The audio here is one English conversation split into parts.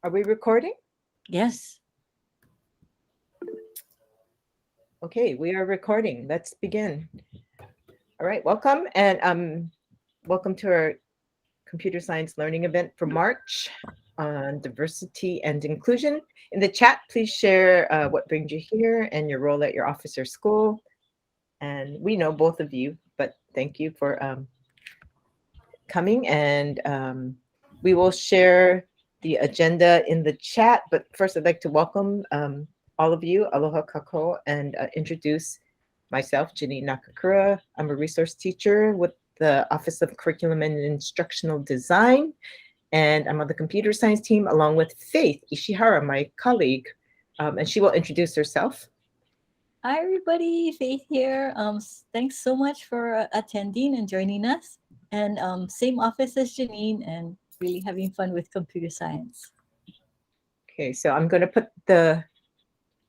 Are we recording? Yes. Okay, we are recording. Let's begin. All right, welcome and welcome to our computer science learning event for March on diversity and inclusion. In the chat, please share what brings you here and your role at your office or school. And we know both of you, but thank you for coming. And we will share the agenda in the chat. But first, I'd like to welcome all of you, aloha kako, and introduce myself, Janine Nakakura. I'm a resource teacher with the Office of Curriculum and Instructional Design, and I'm on the computer science team along with Faith Ishihara, my colleague, and she will introduce herself. Hi, everybody. Faith here. Thanks so much for attending and joining us. And same office as Janine, and really having fun with computer science. Okay, so I'm going to put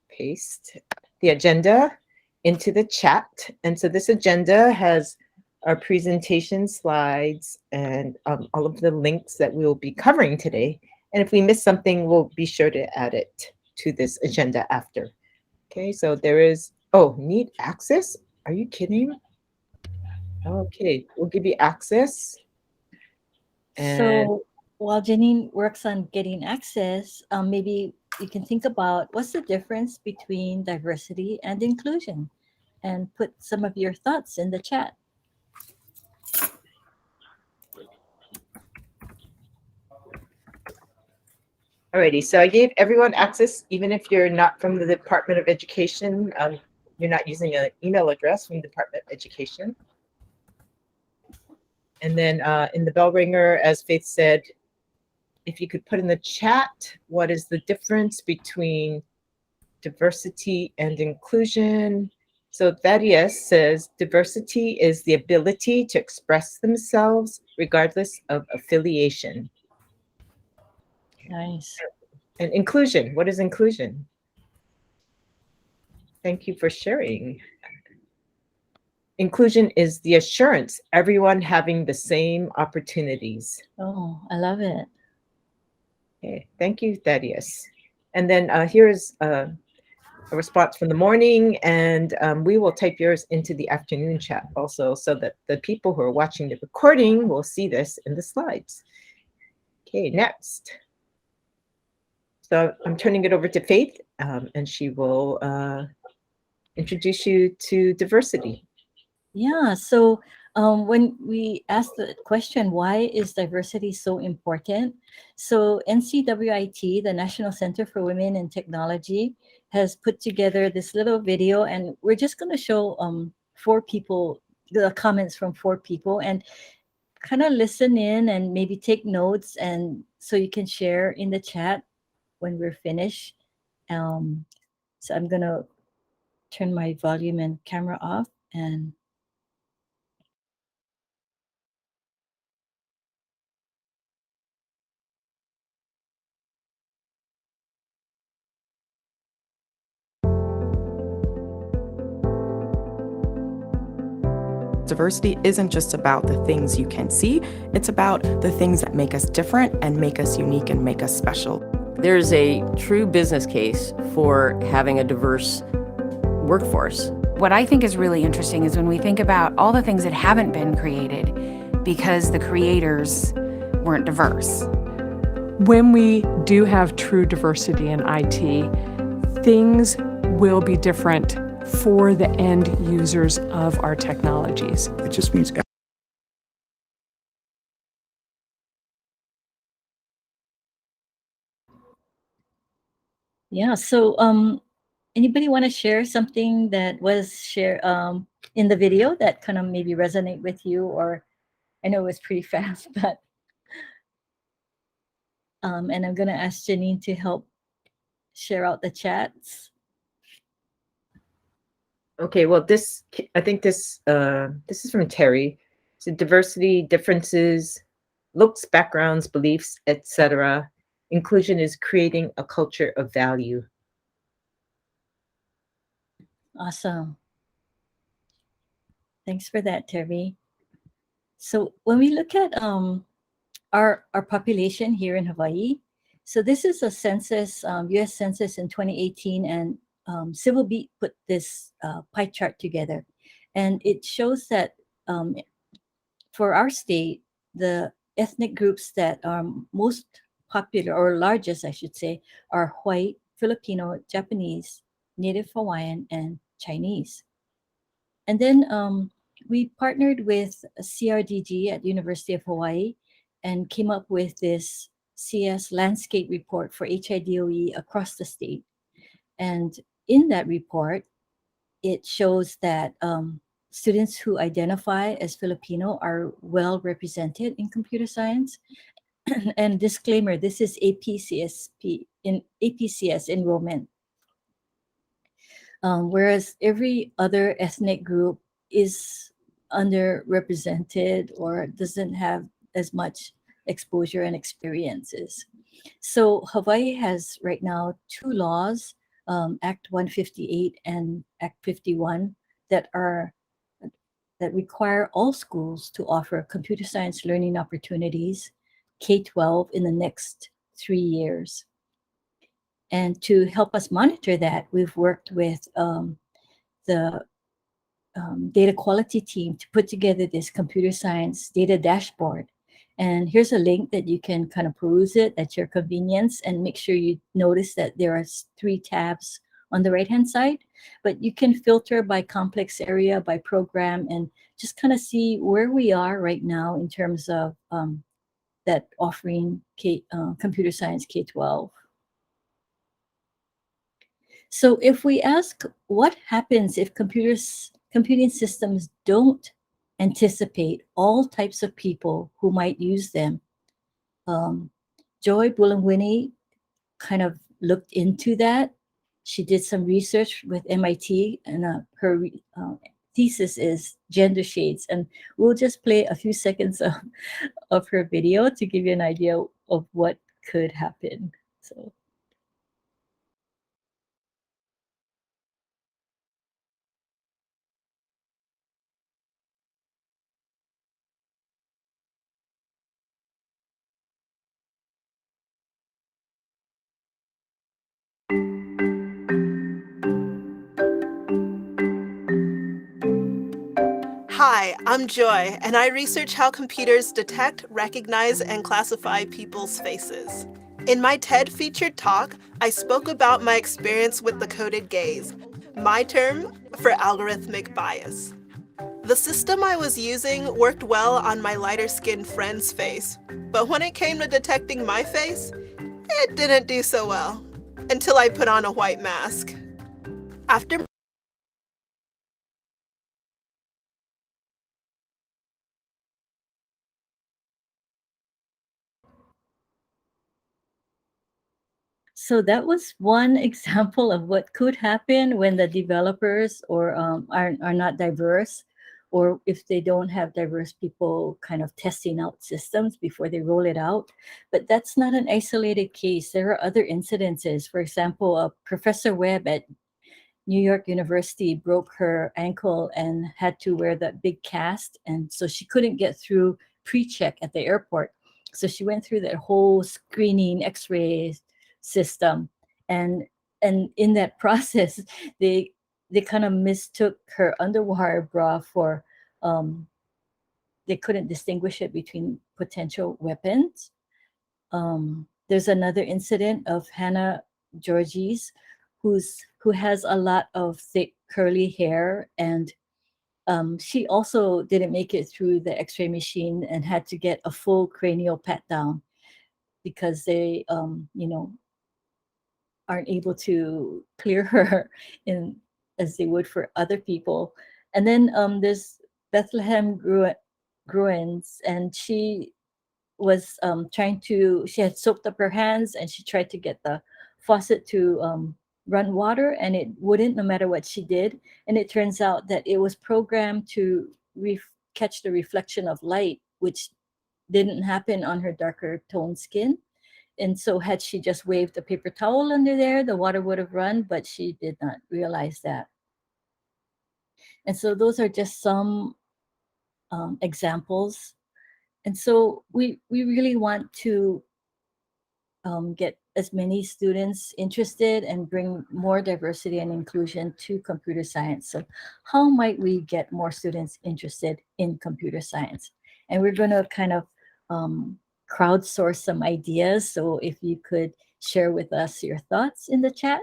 paste the agenda into the chat. And so this agenda has our presentation slides and all of the links that we will be covering today. And if we miss something, we'll be sure to add it to this agenda after. Okay, so there is, need access? Are you kidding? Okay, we'll give you access. And So while Janine works on getting access, maybe you can think about what's the difference between diversity and inclusion, and put some of your thoughts in the chat. alrighty, so I gave everyone access, even if you're not from the Department of Education. You're not using an email address from the Department of Education. And then in the bell ringer, as Faith said, if you could put in the chat, what is the difference between diversity and inclusion? So Thaddeus says diversity is the ability to express themselves regardless of affiliation. Nice. And inclusion, what is inclusion? Thank you for sharing. Inclusion is the assurance, everyone having the same opportunities. Oh, I love it. Okay, thank you, Thaddeus. And then here is a response from the morning, and we will type yours into the afternoon chat also so that the people who are watching the recording will see this in the slides. Okay, next. So I'm turning it over to Faith, and she will introduce you to diversity. Yeah. So when we asked the question, why is diversity so important? So NCWIT, the National Center for Women in Technology, has put together this little video, and we're just going to show four people, the comments from four people, and kind of listen in and maybe take notes, and so you can share in the chat when we're finished. So I'm going to turn my volume and camera off, and diversity isn't just about the things you can see, it's about the things that make us different and make us unique and make us special. There's a true business case for having a diverse workforce. What I think is really interesting is when we think about all the things that haven't been created because the creators weren't diverse. When we do have true diversity in IT, things will be different for the end users of our technologies. It just means yeah. So anybody want to share something that was shared in the video that kind of maybe resonate with you? Or I know it was pretty fast, but and I'm gonna ask Janine to help share out the chats. Okay, well, I think this is from Terry. So diversity, differences, looks, backgrounds, beliefs, etc. Inclusion is creating a culture of value. Awesome. Thanks for that, Terry. So when we look at our population here in Hawaii, So this is a census, U.S. Census in 2018, and Civil Beat put this pie chart together, and it shows that for our state, the ethnic groups that are most popular, or largest, I should say, are white, Filipino, Japanese, Native Hawaiian, and Chinese. And then we partnered with CRDG at University of Hawaii and came up with this CS landscape report for HIDOE across the state. And in that report, it shows that students who identify as Filipino are well represented in computer science. And disclaimer, this is APCS enrollment. Whereas every other ethnic group is underrepresented or doesn't have as much exposure and experiences. So Hawaii has right now 2 laws, Act 158 and Act 51, that require all schools to offer computer science learning opportunities K-12 in the next 3 years. And to help us monitor that, we've worked with the data quality team to put together this computer science data dashboard. And here's a link that you can kind of peruse it at your convenience, and make sure you notice that there are 3 tabs on the right-hand side, but you can filter by complex area, by program, and just kind of see where we are right now in terms of that offering computer science K-12. So if we ask what happens if computing systems don't anticipate all types of people who might use them, Joy Buolamwini kind of looked into that. She did some research with MIT, and her thesis is gender shades. And we'll just play a few seconds of her video to give you an idea of what could happen. So. Hi, I'm Joy, and I research how computers detect, recognize, and classify people's faces. In my TED featured talk, I spoke about my experience with the coded gaze, my term for algorithmic bias. The system I was using worked well on my lighter-skinned friend's face, but when it came to detecting my face, it didn't do so well, until I put on a white mask. After So that was one example of what could happen when the developers are not diverse, or if they don't have diverse people kind of testing out systems before they roll it out. But that's not an isolated case. There are other incidences. For example, Professor Webb at New York University broke her ankle and had to wear that big cast, and so she couldn't get through pre-check at the airport. So she went through that whole screening X-ray system, and in that process, they kind of mistook her underwire bra for they couldn't distinguish it between potential weapons. There's another incident of Hannah Georges, who has a lot of thick curly hair, and she also didn't make it through the X-ray machine and had to get a full cranial pat down because they aren't able to clear her in as they would for other people. And then there's Bethlehem Gruens, and she was she had soaked up her hands, and she tried to get the faucet to run water, and it wouldn't, no matter what she did. And it turns out that it was programmed to catch the reflection of light, which didn't happen on her darker toned skin. And so had she just waved a paper towel under there, the water would have run, but she did not realize that. And so those are just some examples. And so we really want to get as many students interested and bring more diversity and inclusion to computer science. So how might we get more students interested in computer science? And we're going to kind of crowdsource some ideas. So if you could share with us your thoughts in the chat,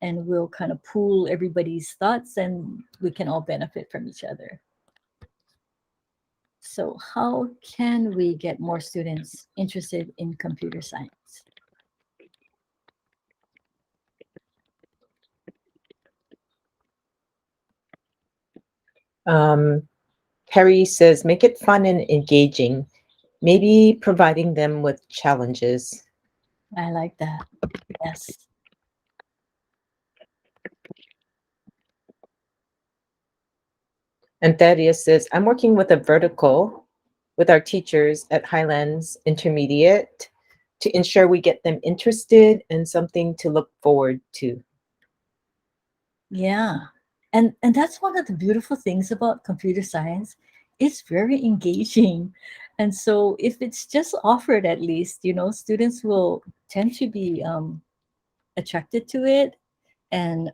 and we'll kind of pool everybody's thoughts and we can all benefit from each other. So how can we get more students interested in computer science? Carrie says, make it fun and engaging, maybe providing them with challenges. I like that. Yes. And Thaddeus says, I'm working with a vertical with our teachers at Highlands Intermediate to ensure we get them interested and something to look forward to. Yeah. And that's one of the beautiful things about computer science. It's very engaging. And so if it's just offered, at least, you know, students will tend to be attracted to it. And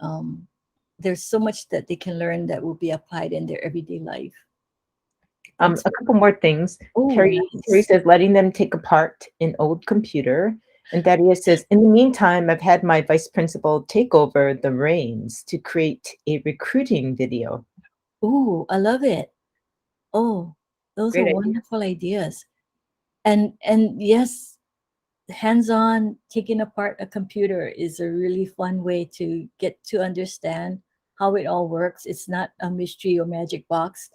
there's so much that they can learn that will be applied in their everyday life. A couple more things. Oh, Carrie nice. says, letting them take a part in old computer. And Thaddeus says, in the meantime, I've had my vice principal take over the reins to create a recruiting video. Oh, I love it. Oh, those Great are idea. wonderful ideas. And yes, hands-on taking apart a computer is a really fun way to get to understand how it all works. It's not a mystery or magic box.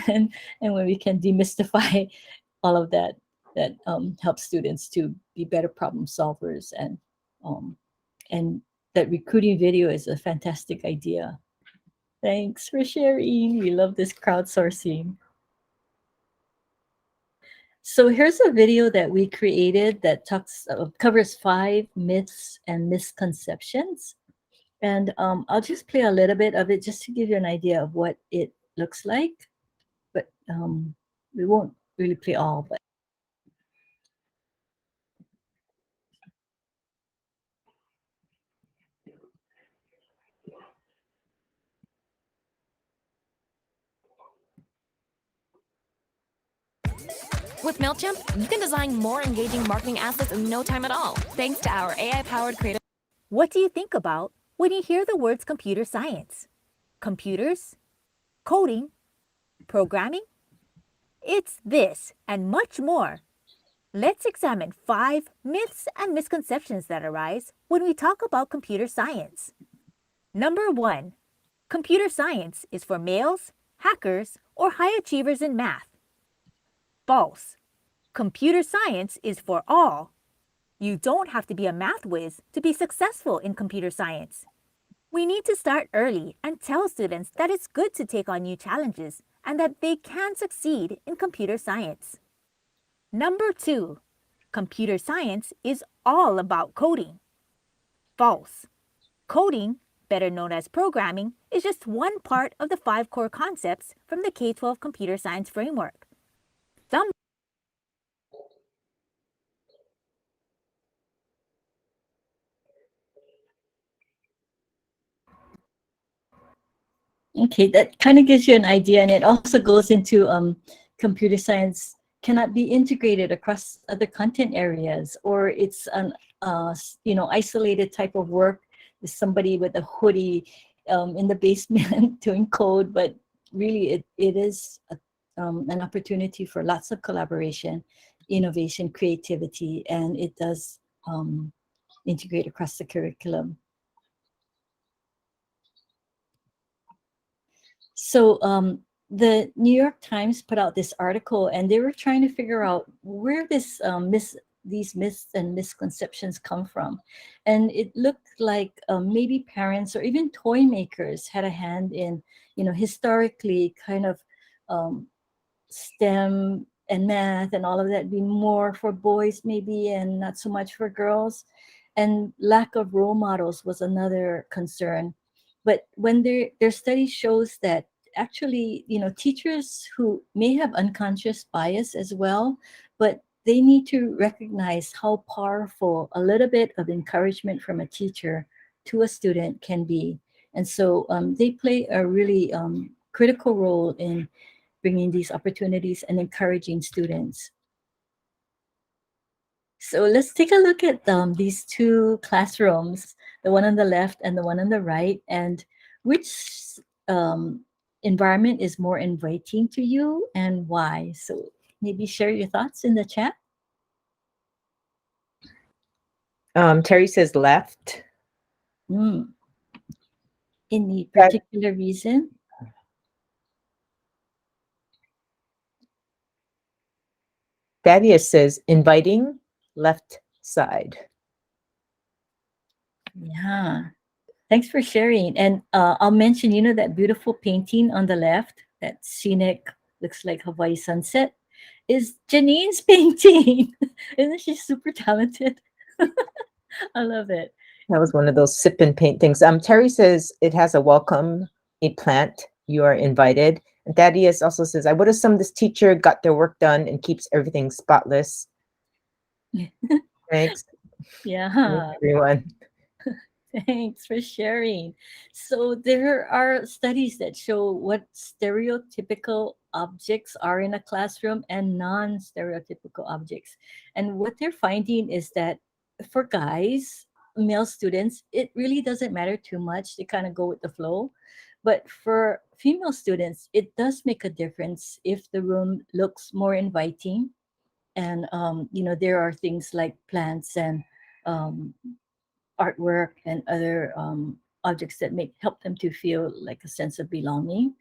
and when we can demystify all of that, that helps students to be better problem solvers. And that recruiting video is a fantastic idea. Thanks for sharing. We love this crowdsourcing. So here's a video that we created that covers 5 myths and misconceptions. And I'll just play a little bit of it just to give you an idea of what it looks like. But we won't really play all, but With MailChimp, you can design more engaging marketing assets in no time at all, thanks to our AI-powered creative. What do you think about when you hear the words computer science? Computers? Coding? Programming? It's this and much more. Let's examine 5 myths and misconceptions that arise when we talk about computer science. Number 1. Computer science is for males, hackers, or high achievers in math. False. Computer science is for all. You don't have to be a math whiz to be successful in computer science. We need to start early and tell students that it's good to take on new challenges and that they can succeed in computer science. Number 2. Computer science is all about coding. False. Coding, better known as programming, is just one part of the 5 core concepts from the K-12 computer science framework. okay, that kind of gives you an idea, and it also goes into computer science cannot be integrated across other content areas, or it's an isolated type of work. Is somebody with a hoodie in the basement doing code, but really it is an opportunity for lots of collaboration, innovation, creativity, and it does integrate across the curriculum. So the New York Times put out this article, and they were trying to figure out where these myths and misconceptions come from. And it looked like maybe parents or even toy makers had a hand in, historically kind of STEM and math and all of that be more for boys maybe and not so much for girls. And lack of role models was another concern. But when their study shows that actually, teachers who may have unconscious bias as well, but they need to recognize how powerful a little bit of encouragement from a teacher to a student can be. And so they play a really critical role in bringing these opportunities and encouraging students. So let's take a look at these two classrooms, the one on the left and the one on the right, and which environment is more inviting to you and why. So maybe share your thoughts in the chat. Terry says left. Any particular reason? Thaddeus says inviting, left side. Yeah. Thanks for sharing. And I'll mention, you know, that beautiful painting on the left, that scenic, looks like Hawaii sunset, is Janine's painting. Isn't she super talented? I love it. That was one of those sip and paint things. Terry says it has a welcome, a plant. You are invited. And Thaddeus also says, I would assume this teacher got their work done and keeps everything spotless. Thanks. Yeah. Everyone. Thanks for sharing. So there are studies that show what stereotypical objects are in a classroom and non-stereotypical objects. And what they're finding is that for guys, male students, it really doesn't matter too much. They kind of go with the flow. But for female students, it does make a difference if the room looks more inviting. And, you know, there are things like plants and artwork and other objects that help them to feel like a sense of belonging.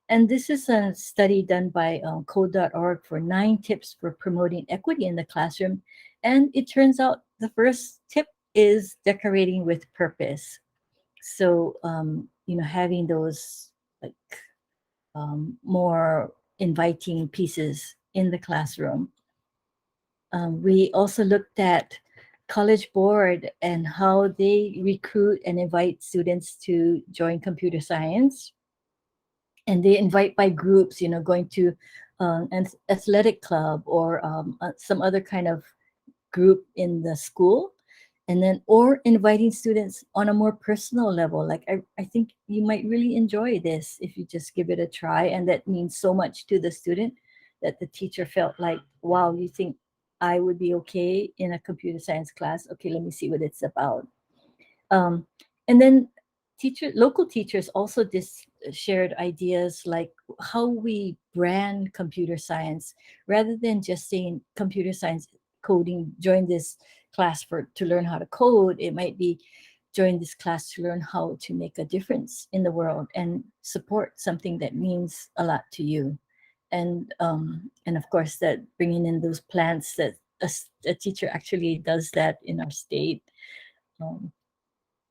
And this is a study done by Code.org for 9 tips for promoting equity in the classroom. And it turns out the first tip is decorating with purpose. So, you know, having those like more inviting pieces in the classroom. We also looked at College Board and how they recruit and invite students to join computer science. And they invite by groups, you know, going to an athletic club or some other kind of group in the school. And then, or inviting students on a more personal level. Like, I think you might really enjoy this if you just give it a try. And that means so much to the student that the teacher felt like, wow, you think I would be okay in a computer science class? Okay, let me see what it's about. And then local teachers also shared ideas like how we brand computer science rather than just saying computer science coding, join this class to learn how to code. It might be join this class to learn how to make a difference in the world and support something that means a lot to you. And of course that bringing in those plants, that a teacher actually does that in our state.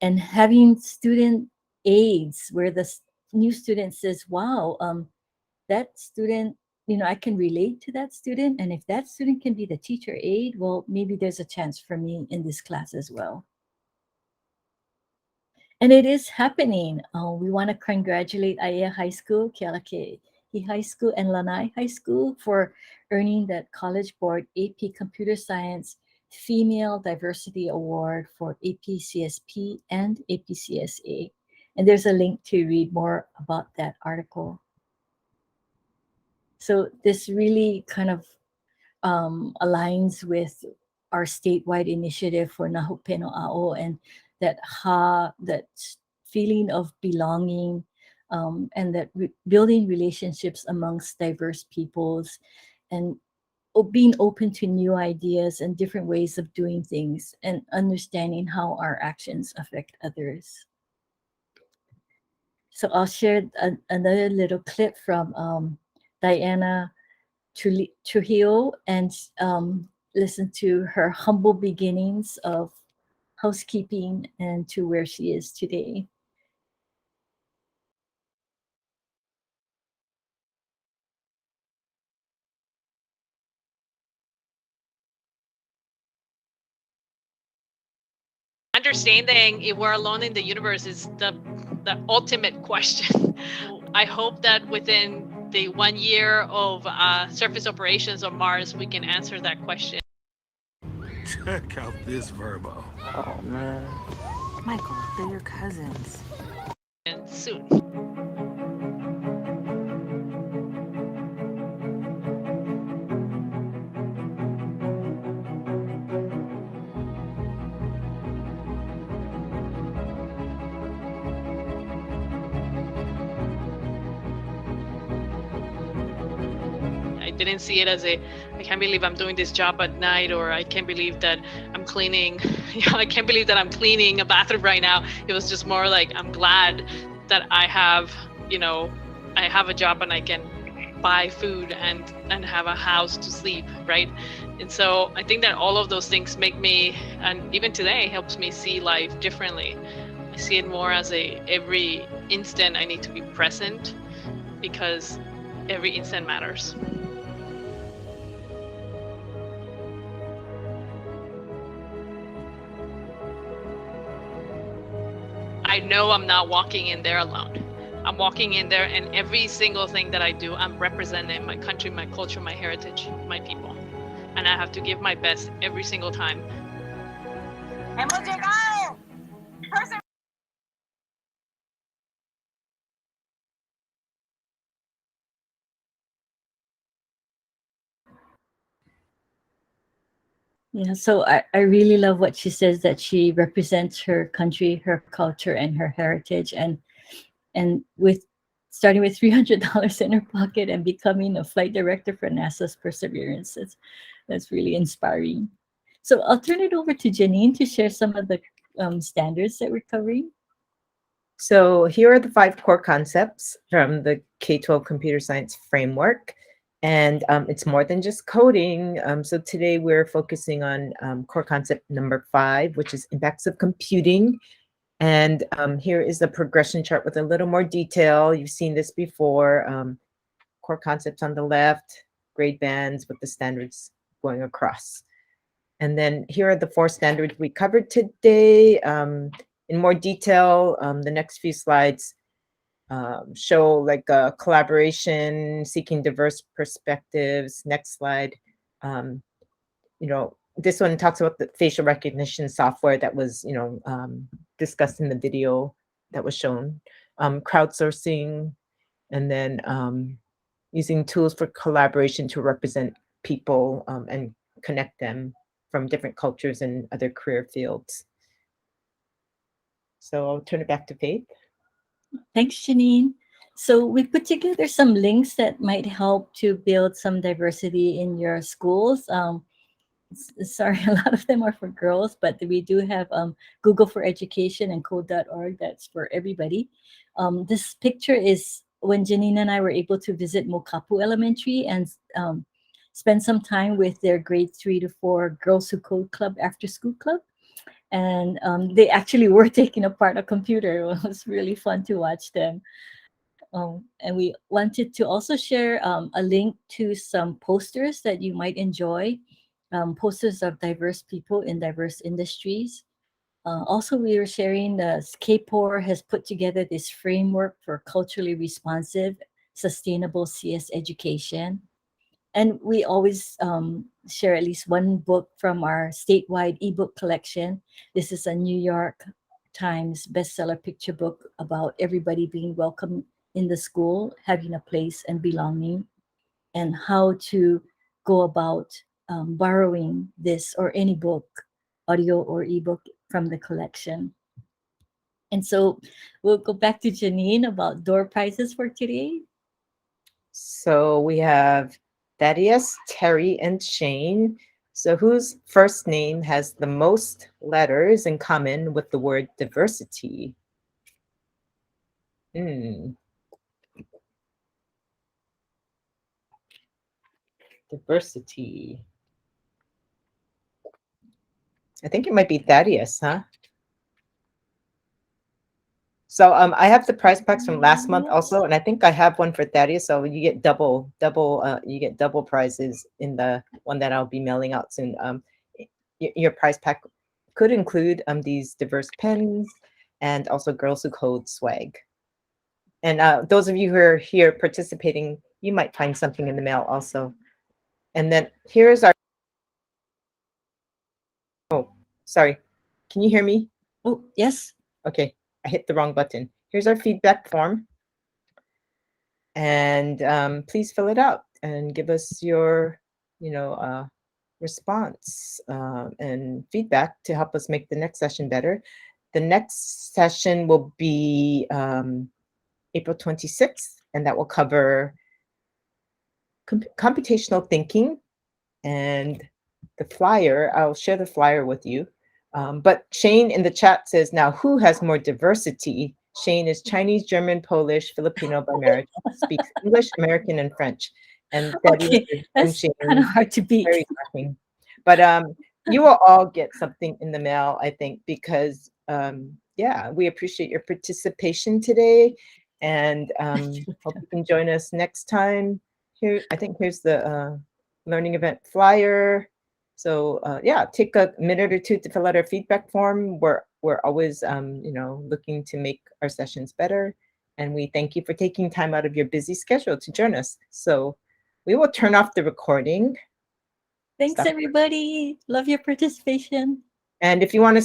And having student aids where the new student says, wow, that student, you know, I can relate to that student. And if that student can be the teacher aide, well, maybe there's a chance for me in this class as well. And it is happening. We want to congratulate Aiea High School, Kealakekei High School, and Lanai High School for earning that College Board AP Computer Science Female Diversity Award for AP CSP and AP CSA. And there's a link to read more about that article. So this really kind of aligns with our statewide initiative for Nahope no A'o, and that feeling of belonging, and that building relationships amongst diverse peoples, and being open to new ideas and different ways of doing things, and understanding how our actions affect others. So I'll share another little clip from Diana Trujillo, and listen to her humble beginnings of housekeeping and to where she is today. Understanding if we're alone in the universe is the ultimate question. I hope that within the 1 year of surface operations on Mars, we can answer that question. Check out this Verbo. Oh, man. Michael, they're your cousins. And soon. I didn't see it as I can't believe I'm doing this job at night, or I can't believe that I'm cleaning, I can't believe that I'm cleaning a bathroom right now. It was just more like, I'm glad that I have, I have a job and I can buy food and have a house to sleep, right? And so I think that all of those things make me, and even today helps me see life differently. I see it more as every instant I need to be present, because every instant matters. I know I'm not walking in there alone. I'm walking in there, and every single thing that I do, I'm representing my country, my culture, my heritage, my people. And I have to give my best every single time. Hemos llegado. Yeah, so I really love what she says, that she represents her country, her culture, and her heritage, and with starting with $300 in her pocket and becoming a flight director for NASA's Perseverance. That's really inspiring. So I'll turn it over to Janine to share some of the standards that we're covering. So here are the 5 core concepts from the K-12 Computer Science Framework. And it's more than just coding. So today we're focusing on core concept number 5, which is impacts of computing. And here is the progression chart with a little more detail. You've seen this before. Core concepts on the left, grade bands with the standards going across. And then here are the 4 standards we covered today. In more detail, the next few slides show like collaboration, seeking diverse perspectives. Next slide. This one talks about the facial recognition software that was, discussed in the video that was shown. Crowdsourcing, and then using tools for collaboration to represent people and connect them from different cultures and other career fields. So I'll turn it back to Faith. Thanks, Janine. So we put together some links that might help to build some diversity in your schools. Sorry, a lot of them are for girls, but we do have Google for Education and code.org. That's for everybody. This picture is when Janine and I were able to visit Mokapu Elementary and spend some time with their grade 3 to 4 Girls Who Code Club after school club. And they actually were taking apart a computer. It was really fun to watch them. And we wanted to also share a link to some posters that you might enjoy, posters of diverse people in diverse industries. Also, we were sharing the KPOR has put together this framework for culturally responsive, sustainable CS education. And we always share at least one book from our statewide ebook collection. This is a New York Times bestseller picture book about everybody being welcome in the school, having a place and belonging, and how to go about borrowing this or any book, audio or ebook, from the collection. And so we'll go back to Janine about door prizes for today. So we have Thaddeus, Terry, and Shane. So whose first name has the most letters in common with the word diversity? Diversity. I think it might be Thaddeus, huh? So I have the prize packs from last month also, and I think I have one for Thaddeus. So you get double prizes in the one that I'll be mailing out soon. Your prize pack could include these diverse pens and also Girls Who Code swag. And those of you who are here participating, you might find something in the mail also. And then here's our, oh, sorry. Can you hear me? Oh, yes. Okay, I hit the wrong button. Here's our feedback form. And please fill it out and give us your, response and feedback to help us make the next session better. The next session will be April 26th, and that will cover computational thinking. And the flyer, I'll share the flyer with you. But Shane in the chat says, now who has more diversity? Shane is Chinese, German, Polish, Filipino by marriage, speaks English, American, and French. And Okay, that's kind of hard to beat. Very laughing. But you will all get something in the mail, I think, because yeah, we appreciate your participation today, and hope you can join us next time. Here, I think here's the learning event flyer. So yeah, take a minute or two to fill out our feedback form. We're always looking to make our sessions better, and we thank you for taking time out of your busy schedule to join us. So we will turn off the recording. Thanks, everybody. Love your participation. And if you want to